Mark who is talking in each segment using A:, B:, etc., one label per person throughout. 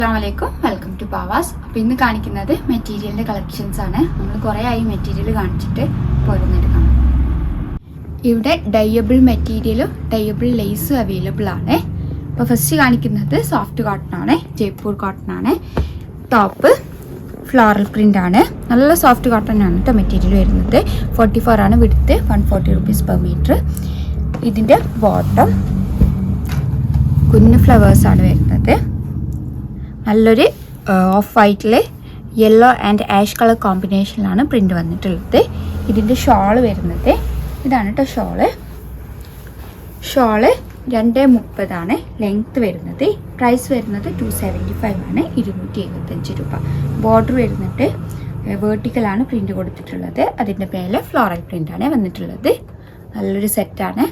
A: അസ്സലാമലൈക്കും, welcome to പാവാസ്. അപ്പോൾ ഇന്ന് കാണിക്കുന്നത് മെറ്റീരിയലിൻ്റെ കളക്ഷൻസ് ആണ്. നമ്മൾ കുറേ ആയി മെറ്റീരിയൽ കാണിച്ചിട്ട് പോരുന്നതായിട്ട് കാണാം. ഇവിടെ ഡയബിൾ മെറ്റീരിയലും ഡയബിൾ ലേസും അവൈലബിൾ ആണ്. അപ്പോൾ ഫസ്റ്റ് കാണിക്കുന്നത് സോഫ്റ്റ് കോട്ടൺ ആണ്, ജയ്പൂർ കോട്ടൺ ആണ്. ടോപ്പ് ഫ്ലോറൽ പ്രിൻ്റ് ആണ്. നല്ല സോഫ്റ്റ് കോട്ടൺ ആണ് കേട്ടോ മെറ്റീരിയൽ വരുന്നത്. 44 ആണ് വിഡ്ത്ത്, 140 rupees per meter. ഇതിൻ്റെ ബോട്ടം കുഞ്ഞ് ഫ്ലവേഴ്സാണ് വരുന്നത്. നല്ലൊരു ഓഫ് വൈറ്റിൽ യെല്ലോ ആൻഡ് ആഷ് കളർ കോമ്പിനേഷനിലാണ് പ്രിൻ്റ് വന്നിട്ടുള്ളത്. ഇതിൻ്റെ ഷോള് വരുന്നത് ഇതാണ് കേട്ടോ. ഷോള് 230 ആണ് ലെങ്ത്ത് വരുന്നത്. പ്രൈസ് വരുന്നത് 275 ആണ്, 275 രൂപ. ബോർഡർ വരുന്നിട്ട് വേർട്ടിക്കലാണ് പ്രിൻ്റ് കൊടുത്തിട്ടുള്ളത്. അതിൻ്റെ മേലെ ഫ്ലോറൽ പ്രിൻ്റാണ് വന്നിട്ടുള്ളത്. നല്ലൊരു സെറ്റാണ്,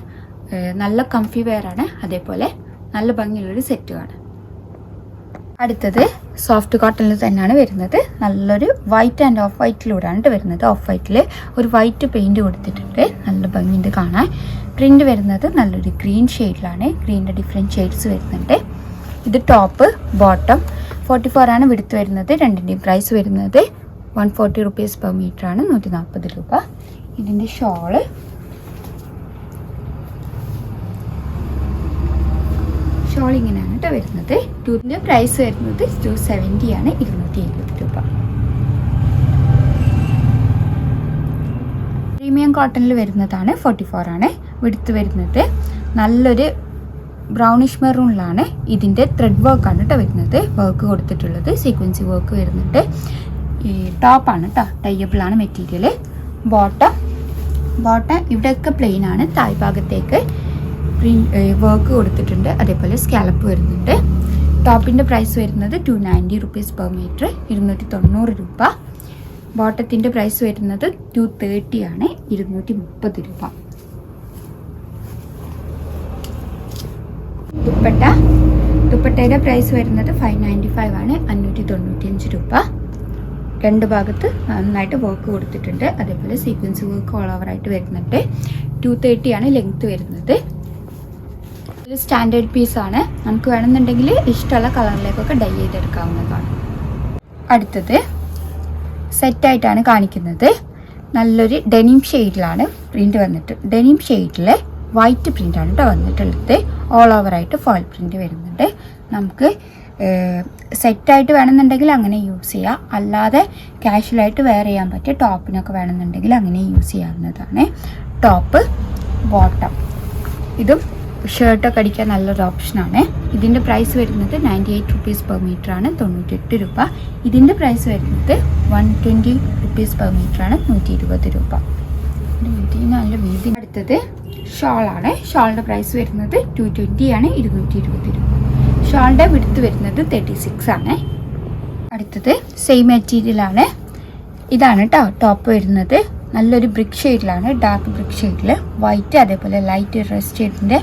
A: നല്ല കംഫി വെയർ ആണ്, അതേപോലെ നല്ല ഭംഗിയുള്ളൊരു സെറ്റുമാണ്. അടുത്തത് സോഫ്റ്റ് കോട്ടണിൽ തന്നെയാണ് വരുന്നത്. നല്ലൊരു വൈറ്റ് ആൻഡ് ഓഫ് വൈറ്റിലൂടെയാണ് വരുന്നത്. ഓഫ് വൈറ്റിൽ ഒരു വൈറ്റ് പെയിൻറ്റ് കൊടുത്തിട്ടുണ്ട്, നല്ല ഭംഗിയുണ്ട് കാണാൻ. പ്രിൻ്റ് വരുന്നത് നല്ലൊരു ഗ്രീൻ ഷെയ്ഡിലാണ്. ഗ്രീനിൻ്റെ ഡിഫറെൻറ്റ് ഷെയ്ഡ്സ് വരുന്നുണ്ട്. ഇത് ടോപ്പ് ബോട്ടം 44 ആണ് വിടുത്ത് വരുന്നത്. രണ്ടിൻ്റെയും പ്രൈസ് വരുന്നത് 140 rupees per meter ആണ്, 140 രൂപ. ഇതിൻ്റെ ഷോള് ഇങ്ങനെയാണ് കേട്ടോ വരുന്നത്. ഇതിൻ്റെ പ്രൈസ് വരുന്നത് 270 ആണ്, 270 രൂപ. പ്രീമിയം കോട്ടണിൽ വരുന്നതാണ്. 44 ആണ് വിടുത്ത് വരുന്നത്. നല്ലൊരു ബ്രൗണിഷ് മെറൂണിലാണ്. ഇതിൻ്റെ ത്രെഡ് വർക്കാണ് കേട്ടോ വരുന്നത്. വർക്ക് കൊടുത്തിട്ടുള്ളത് സീക്വൻസി വർക്ക് വരുന്നുണ്ട്. ഈ ടോപ്പാണ് കേട്ടോ, ടൈബിളാണ് മെറ്റീരിയൽ. ബോട്ടം ഇവിടെയൊക്കെ പ്ലെയിൻ ആണ്. താഴ്ഭാഗത്തേക്ക് വർക്ക് കൊടുത്തിട്ടുണ്ട്, അതേപോലെ സ്കാലപ്പ് വരുന്നുണ്ട്. ടോപ്പിൻ്റെ പ്രൈസ് വരുന്നത് 290 rupees per meter, 290 രൂപ. ബോട്ടത്തിൻ്റെ പ്രൈസ് വരുന്നത് 230 ആണ്, 230 രൂപ. ദുപ്പട്ടയുടെ പ്രൈസ് വരുന്നത് 595 ആണ്, 595 രൂപ. രണ്ട് ഭാഗത്ത് നന്നായിട്ട് വർക്ക് കൊടുത്തിട്ടുണ്ട്, അതേപോലെ സീക്വൻസ് വർക്ക് ഓൾ ഓവറായിട്ട് വരുന്നുണ്ട്. 230 ആണ് ലെങ്ത്ത് വരുന്നത്. ഒരു സ്റ്റാൻഡേർഡ് പീസാണ്. നമുക്ക് വേണമെന്നുണ്ടെങ്കിൽ ഇഷ്ടമുള്ള കളറിലേക്കൊക്കെ ഡൈ ചെയ്തെടുക്കാവുന്നതാണ്. അടുത്തത് സെറ്റായിട്ടാണ് കാണിക്കുന്നത്. നല്ലൊരു ഡെനിം ഷെയ്ഡിലാണ് പ്രിൻ്റ് വന്നിട്ട്. ഡെനിം ഷെയ്ഡിൽ വൈറ്റ് പ്രിൻ്റാണ് കേട്ടോ വന്നിട്ടുള്ളത്. ഓൾ ഓവറായിട്ട് ഫോയിൽ പ്രിൻ്റ് വരുന്നുണ്ട്. നമുക്ക് സെറ്റായിട്ട് വേണമെന്നുണ്ടെങ്കിൽ അങ്ങനെ യൂസ് ചെയ്യാം, അല്ലാതെ കാഷ്വലായിട്ട് വെയർ ചെയ്യാൻ പറ്റിയ ടോപ്പിനൊക്കെ വേണമെന്നുണ്ടെങ്കിൽ അങ്ങനെ യൂസ് ചെയ്യാവുന്നതാണ്. ടോപ്പ് ബോട്ടം ഇതും ഷർട്ടൊക്കെ അടിക്കാൻ നല്ലൊരു ഓപ്ഷനാണ്. ഇതിൻ്റെ പ്രൈസ് വരുന്നത് 98 rupees per meter ആണ്, 98 രൂപ. ഇതിൻ്റെ പ്രൈസ് വരുന്നത് 120 rupees per meter ആണ്, 120 രൂപ. നല്ല വീതി. അടുത്തത് ഷോളാണ്. ഷോളിൻ്റെ പ്രൈസ് വരുന്നത് 220 ആണ്, 220 രൂപ. ഷോളിൻ്റെ വിടുത്ത് വരുന്നത് 36 ആണ്. അടുത്തത് സെയിം മെറ്റീരിയലാണ്. ഇതാണ് കേട്ടോ ടോപ്പ് വരുന്നത്. നല്ലൊരു ബ്രിക്ക് ഷെയ്ഡിലാണ്, ഡാർക്ക് ബ്രിക്ക് ഷെയ്ഡിൽ വൈറ്റ്, അതേപോലെ ലൈറ്റ് റെസ്റ്റ് ഷെയ്ഡിൻ്റെ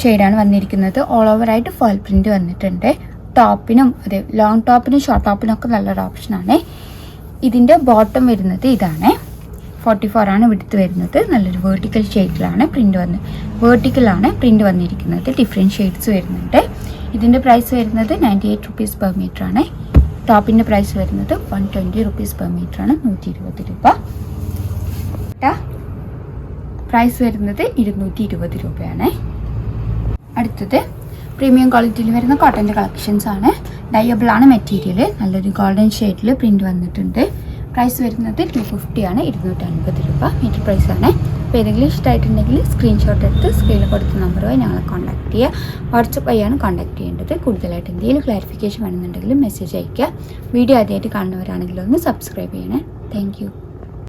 A: ഷെയ്ഡാണ് വന്നിരിക്കുന്നത്. ഓൾ ഓവറായിട്ട് ഫോയിൽ പ്രിൻ്റ് വന്നിട്ടുണ്ട്. ടോപ്പിനും അതെ ലോങ് ടോപ്പിനും ഷോർട്ട് ടോപ്പിനും ഒക്കെ നല്ലൊരു ഓപ്ഷനാണ്. ഇതിൻ്റെ ബോട്ടം വരുന്നത് ഇതാണ്. 44 ആണ് വിടുത്ത് വരുന്നത്. നല്ലൊരു വേർട്ടിക്കൽ ഷെയ്ഡിലാണ് പ്രിൻ്റ് വന്നിരിക്കുന്നത്. ഡിഫറെൻറ്റ് ഷെയ്ഡ്സ് വരുന്നുണ്ട്. ഇതിൻ്റെ പ്രൈസ് വരുന്നത് 98 rupees per meter ആണ്. ടോപ്പിൻ്റെ പ്രൈസ് വരുന്നത് 120 rupees per meter ആണ്, 120 രൂപ. പ്രൈസ് വരുന്നത് 220 രൂപയാണ്. അടുത്തത് പ്രീമിയം ക്വാളിറ്റിയിൽ വരുന്ന കോട്ടൻ്റെ കളക്ഷൻസ് ആണ്. ഡയബിളാണ് മെറ്റീരിയൽ. നല്ലൊരു ഗോൾഡൻ ഷെയ്ഡിൽ പ്രിൻ്റ് വന്നിട്ടുണ്ട്. പ്രൈസ് വരുന്നത് 250 ആണ്, 250 രൂപ മീറ്റർ പ്രൈസാണ്. അപ്പോൾ ഏതെങ്കിലും ഇഷ്ടമായിട്ടുണ്ടെങ്കിൽ സ്ക്രീൻഷോട്ട് എടുത്ത് സ്ക്രീനിൽ കൊടുത്ത നമ്പറുമായി ഞങ്ങളെ കോൺടാക്ട് ചെയ്യുക. വാട്സപ്പ് വഴിയാണ് കോൺടാക്ട് ചെയ്യേണ്ടത്. കൂടുതലായിട്ട് എന്തെങ്കിലും ക്ലാരിഫിക്കേഷൻ വേണമെന്നുണ്ടെങ്കിൽ മെസ്സേജ് അയയ്ക്കുക. വീഡിയോ ആദ്യമായിട്ട് കാണുന്നവരാണെങ്കിലും ഒന്ന് സബ്സ്ക്രൈബ് ചെയ്യണേ. Thank you.